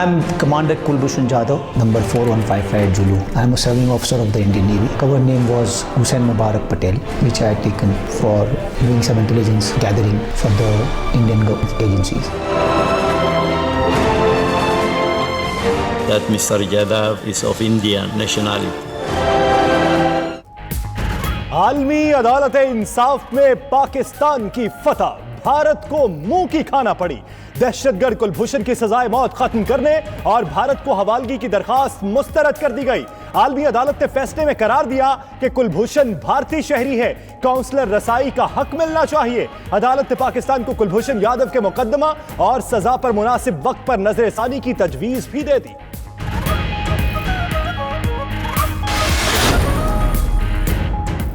I am Commander Kulbhushan Jadhav, number 4155 Zulu. I am a serving officer of the Indian Navy. Cover name was Hussain Mubarak Patel, which I had taken for doing some intelligence gathering for the Indian government agencies. That Mr. Jadhav is of Indian nationality. आलमी अदालत इंसाफ में पाकिस्तान की फतह, भारत को मुंह की खाना पड़ी। दहशतगर्द कुलभूषण की सजाए मौत खत्म करने और भारत को हवालगी की दरखास्त मुस्तरद कर दी गई। आलमी अदालत ने फैसले में करार दिया कि कुलभूषण भारतीय शहरी है, काउंसलर रसाई का हक मिलना चाहिए। अदालत ने पाकिस्तान को कुलभूषण यादव के मुकदमा और सजा पर मुनासिब वक्त पर नजरसानी की तजवीज भी दे दी।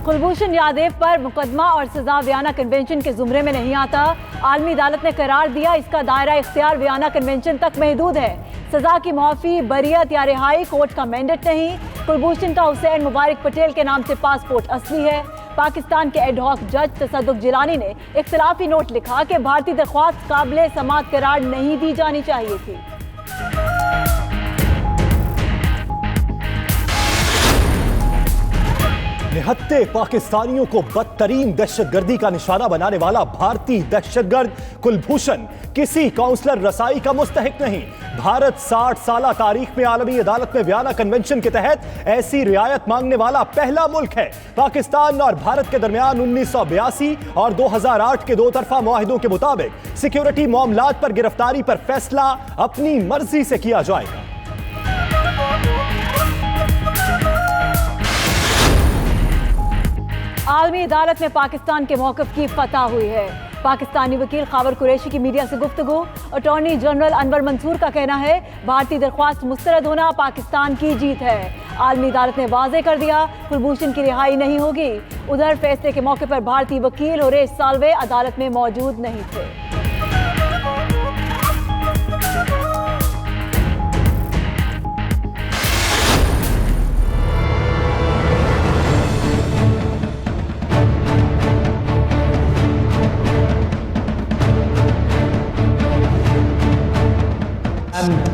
कुलभूषण यादव पर मुकदमा और सजा वियना कन्वेंशन के जुमरे में नहीं आता। आलमी अदालत ने करार दिया इसका दायरा इख्तियार वियना कन्वेंशन तक महदूद है। सजा की मुआफी, बरियत या रिहाई कोर्ट का मैंडेट नहीं। कुलभूषण का हुसैन मुबारक पटेल के नाम से पासपोर्ट असली है। पाकिस्तान के एडहॉक जज तसद्दुक जिलानी ने इख्तिलाफी नोट लिखा कि भारतीय दरख्वास्त काबिल समाअत करार नहीं दी जानी चाहिए थी। निहत्ते पाकिस्तानियों को बदतरीन दहशतगर्दी का निशाना बनाने वाला भारतीय दहशतगर्द कुलभूषण किसी काउंसलर रसाई का मुस्तहिक नहीं। भारत 60 साला तारीख में आलमी अदालत में वियना कन्वेंशन के तहत ऐसी रियायत मांगने वाला पहला मुल्क है। पाकिस्तान और भारत के दरमियान 1982 और 2008 के दो तरफा मुआहिदों के मुताबिक सिक्योरिटी मामलात पर गिरफ्तारी पर फैसला अपनी मर्जी से किया जाएगा। आलमी अदालत में पाकिस्तान के मौक़िफ़ की फतह हुई है। पाकिस्तानी वकील खावर कुरैशी की मीडिया से गुफ्तगू। अटॉर्नी जनरल अनवर मंसूर का कहना है भारतीय दरख्वास्त मुस्तरद होना पाकिस्तान की जीत है। आलमी अदालत ने वाज़ेह कर दिया कुलभूषण की रिहाई नहीं होगी। उधर फैसले के मौके पर भारतीय वकील होरेश साल्वे अदालत में मौजूद नहीं थे।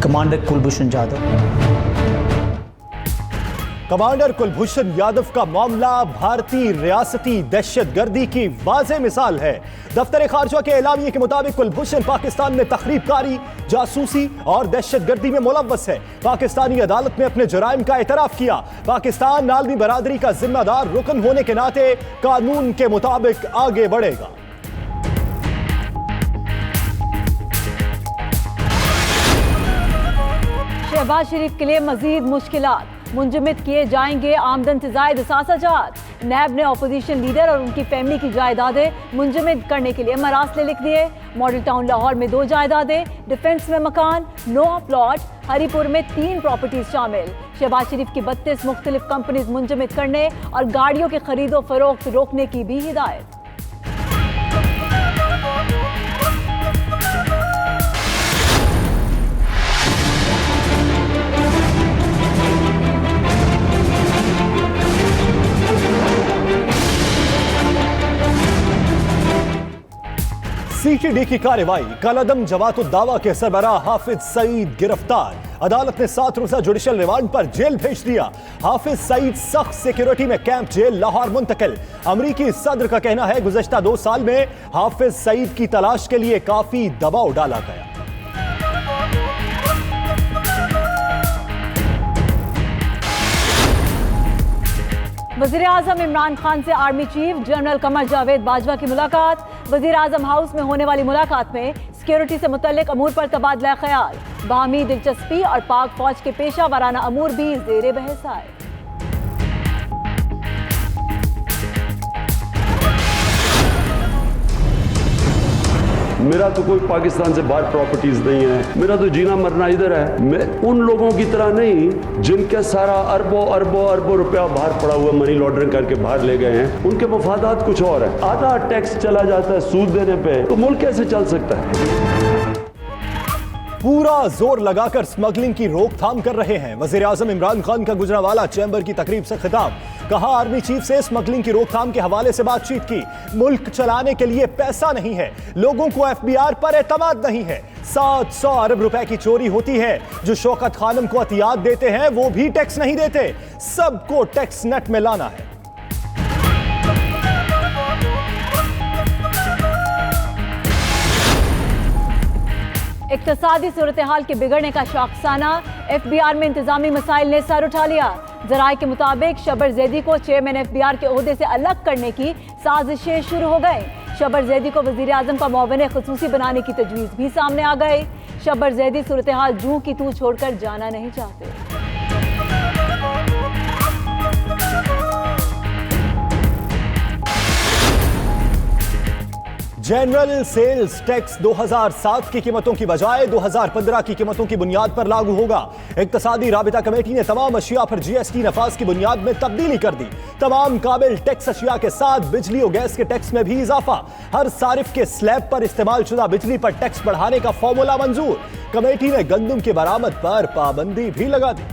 Commander Kulbhushan Jadhav. Commander Kulbhushan Yadav का मामला भारतीय रियासती दहशतगर्दी की वाज़ेह मिसाल है। दफ्तर खारजा के एलामिये के मुताबिक कुलभूषण पाकिस्तान में तखरीबकारी, जासूसी और दहशतगर्दी में मुलव्वस है। पाकिस्तानी अदालत में अपने जुराइम का एतराफ किया। पाकिस्तान आलमी बरादरी का जिम्मेदार रुकन होने के नाते कानून के मुताबिक आगे बढ़ेगा। शहबाज शरीफ के लिए मजीद मुश्किलात, मुंजमद किए जाएंगे आमदन से जायद असासाजात। नैब ने अपोजिशन लीडर और उनकी फैमिली की जायदादें मुंजमद करने के लिए मरासले लिख दिए। मॉडल टाउन लाहौर में 2 जायदादें, डिफेंस में मकान, 9 प्लॉट, हरीपुर में 3 प्रॉपर्टीज शामिल। शहबाज शरीफ की 32 मुख्तलिफ कंपनीज मुंजमद करने और गाड़ियों के खरीदो फरोख्त रोकने की भी हिदायत। सीटीडी की कार्रवाई, कलअदम जमात दावा के सरबराह हाफिज सईद गिरफ्तार। अदालत ने 7 रोजा जुडिशल रिमांड पर जेल भेज दिया। हाफिज सईद सख्त सिक्योरिटी में कैंप जेल लाहौर मुंतकिल। अमरीकी सदर का कहना है गुज़श्ता 2 साल में हाफिज सईद की तलाश के लिए काफी दबाव डाला गया। वज़ीर आज़म इमरान खान से army chief general Qamar Javed Bajwa की मुलाकात। वज़ीर आज़म हाउस में होने वाली मुलाकात में सिक्योरिटी से मुतल्लिक अमूर पर तबादला ख्याल, बाहमी दिलचस्पी और पाक फौज के पेशा वाराना अमूर भी ज़ेरे बहस आए। मेरा तो कोई पाकिस्तान से बाहर प्रॉपर्टीज नहीं है, मेरा तो जीना मरना इधर है। मैं उन लोगों की तरह नहीं जिनके सारा अरबों अरबों अरबों रुपया बाहर पड़ा हुआ मनी लॉन्ड्रिंग करके बाहर ले गए हैं। उनके मफादात कुछ और है। आधा टैक्स चला जाता है सूद देने पे, तो मुल्क कैसे चल सकता है? पूरा जोर लगाकर स्मगलिंग की रोकथाम कर रहे हैं। वज़ीर आज़म इमरान खान का गुजरांवाला चैम्बर की तकरीब से खिताब, कहा आर्मी चीफ से स्मगलिंग की रोकथाम के हवाले से बातचीत की। मुल्क चलाने के लिए पैसा नहीं है, लोगों को एफबीआर पर एतमाद नहीं है। 700 अरब रुपए की चोरी होती है। जो शौकत खानम को अतियात देते हैं वो भी टैक्स नहीं देते। सबको टैक्स नेट में लाना है। इक्तसादी सूरत हाल के बिगड़ने का शाखसाना, FBI में इंतजामी मसाइल ने सर उठा लिया। जराये के मुताबिक शबर जैदी को चेयरमैन FBI के ओहदे से अलग करने की साजिशें शुरू हो गई। शबर जैदी को वजीर आजम का मुआविन खुसूसी बनाने की तजवीज़ भी सामने आ गई। शबर जैदी सूरत हाल जूं की तू छोड़कर जाना नहीं चाहते। जनरल सेल्स टैक्स 2007 की कीमतों की बजाय 2015 की कीमतों की बुनियाद पर लागू होगा। इक्तसादी राबिता कमेटी ने तमाम अशिया पर GST नफाज की बुनियाद में तब्दीली कर दी। तमाम काबिल टैक्स अशिया के साथ बिजली और गैस के टैक्स में भी इजाफा। हर सारिफ के स्लैब पर इस्तेमाल शुदा बिजली पर टैक्स बढ़ाने का फॉर्मूला मंजूर। कमेटी ने गंदम की बरामद पर पाबंदी भी लगा दी।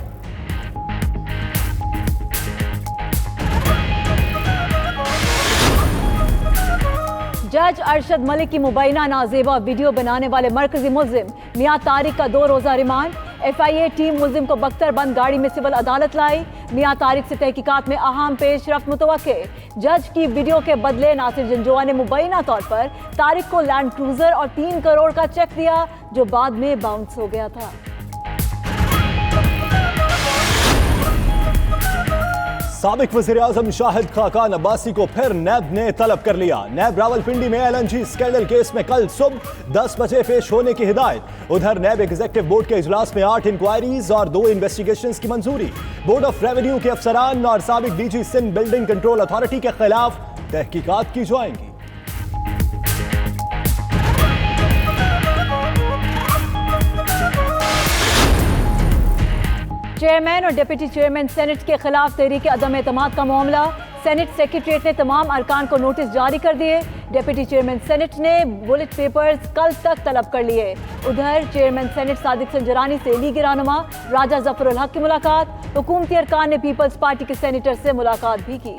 जज अरशद मलिक की मुबैना नाजेबा वीडियो बनाने वाले मरकजी मुल्जिम मियां तारिक का 2 रोजा रिमांड। FIA टीम मुल्जिम को बख्तरबंद गाड़ी में सिविल अदालत लाई। मियां तारिक से तहकीकात में अहम पेशरफ्त मुतवक्के। जज की वीडियो के बदले नासिर जंजोआ ने मुबैना तौर पर तारिक को लैंड क्रूजर और 3 करोड़ का चेक दिया जो बाद में बाउंस हो गया था। साबिक वज़ीर-ए-आज़म शाहिद खाकान अब्बासी को फिर नैब ने तलब कर लिया। नैब रावलपिंडी में LNG स्कैंडल केस में कल सुबह 10 बजे पेश होने की हिदायत। उधर नैब एग्जीक्यूटिव बोर्ड के इजलास में 8 इंक्वायरीज और 2 इन्वेस्टिगेशंस की मंजूरी। बोर्ड ऑफ रेवेन्यू के अफसरान और साबिक DG Sindh building control authority के खिलाफ तहकीकात की जाएंगी। चेयरमैन और डिप्टी चेयरमैन सेनेट के खिलाफ तहरीक अदम एतमाद का मामला। सेनेट सेक्रेटरीट ने तमाम अरकान को नोटिस जारी कर दिए। डिप्टी चेयरमैन सेनेट ने बुलेट पेपर्स कल तक तलब कर लिए। उधर चेयरमैन सेनेट सादिक संजरानी से लीगी रहनुमा राजा जफरुल हक की मुलाकात। हुकूमती अरकान ने पीपल्स पार्टी के सेनेटर से मुलाकात भी की।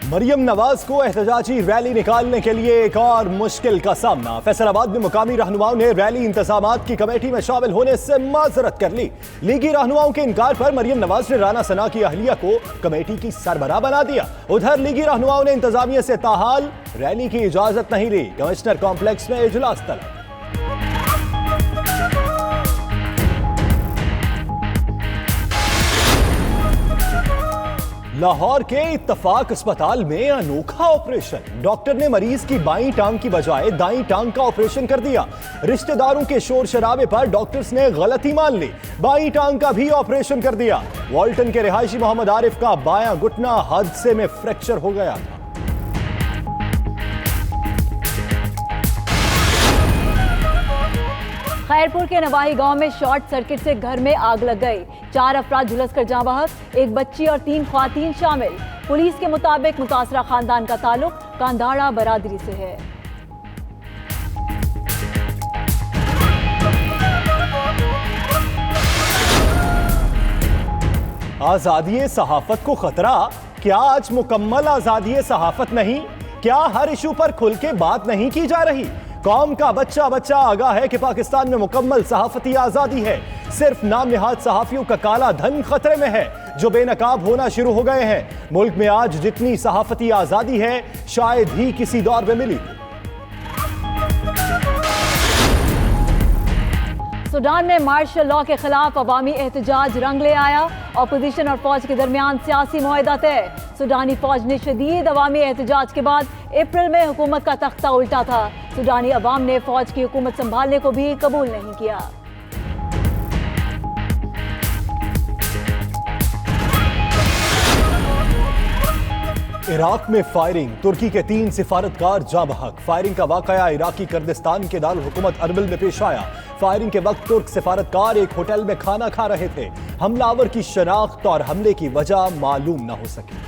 मरियम नवाज को एहतजाजी रैली निकालने के लिए एक और मुश्किल का सामना। फैसलाबाद में मुकामी रहनुमाओं ने रैली इंतजामात की कमेटी में शामिल होने से माजरत कर ली। लीगी रहनुमाओं के इनकार पर मरियम नवाज ने राना सना की अहलिया को कमेटी की सरबराह बना दिया। उधर लीगी रहनुमाओं ने इंतजामिया से ताहाल रैली की इजाजत नहीं ली। कमिश्नर कॉम्प्लेक्स में इजलास तलब। लाहौर के इत्तफाक अस्पताल में अनोखा ऑपरेशन। डॉक्टर ने मरीज की बाईं टांग की बजाय दाईं टांग का ऑपरेशन कर दिया। रिश्तेदारों के शोर शराबे पर डॉक्टर्स ने गलती मान ली, बाईं टांग का भी ऑपरेशन कर दिया। वॉल्टन के रिहायशी मोहम्मद आरिफ का बायां घुटना हादसे में फ्रैक्चर हो गया था। खैरपुर के नवाही गांव में शॉर्ट सर्किट से घर में आग लग गई। 4 अफराद झुलसकर जाँ बहक, 1 बच्ची और 3 ख्वातीन शामिल। पुलिस के मुताबिक मुतासरा खानदान का ताल्लुक कांधाड़ा बरादरी से है। आजादी सहाफत को खतरा? क्या आज मुकम्मल आजादी सहाफत नहीं? क्या हर इशू पर खुल के बात नहीं की जा रही? कौम का बच्चा बच्चा आगाह है कि पाकिस्तान में मुकम्मल सहाफती आजादी है। सिर्फ नाम निहाद सहाफियों का काला धन खतरे में है जो बेनकाब होना शुरू हो गए हैं। मुल्क में आज जितनी सहाफती आजादी है शायद ही किसी दौर में मिली। सूडान में मार्शल लॉ के खिलाफ अवामी एहतजाज रंग ले आया। अपोजिशन और फौज के दरमियान सियासी मुआहदा तय। सूडानी फौज ने शदीद अवामी एहतजाज के बाद अप्रैल में हुकूमत का तख्ता उल्टा था। सूडानी अवाम ने फौज की हुकूमत संभालने को भी कबूल नहीं किया। इराक में फायरिंग, तुर्की के 3 सिफारतकार जाँ बहक। फायरिंग का वाकया इराकी कुर्दिस्तान के दारुल हुकूमत अरबिल में पेश आया। फायरिंग के वक्त तुर्क सिफारतकार एक होटल में खाना खा रहे थे। हमलावर की शनाख्त और हमले की वजह मालूम न हो सकी।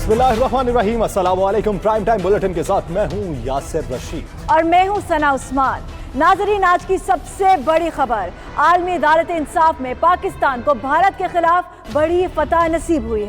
बिस्मिल्लाहिर्रहमानिर्रहीम, अस्सलाम वालेकुम। प्राइम टाइम बुलेटिन के साथ मैं हूं यासिर रशीद और मैं हूं सना उस्मान। नाजरीन, आज की सबसे बड़ी खबर, आलमी अदालत इंसाफ में पाकिस्तान को भारत के खिलाफ बड़ी फतह नसीब हुई है।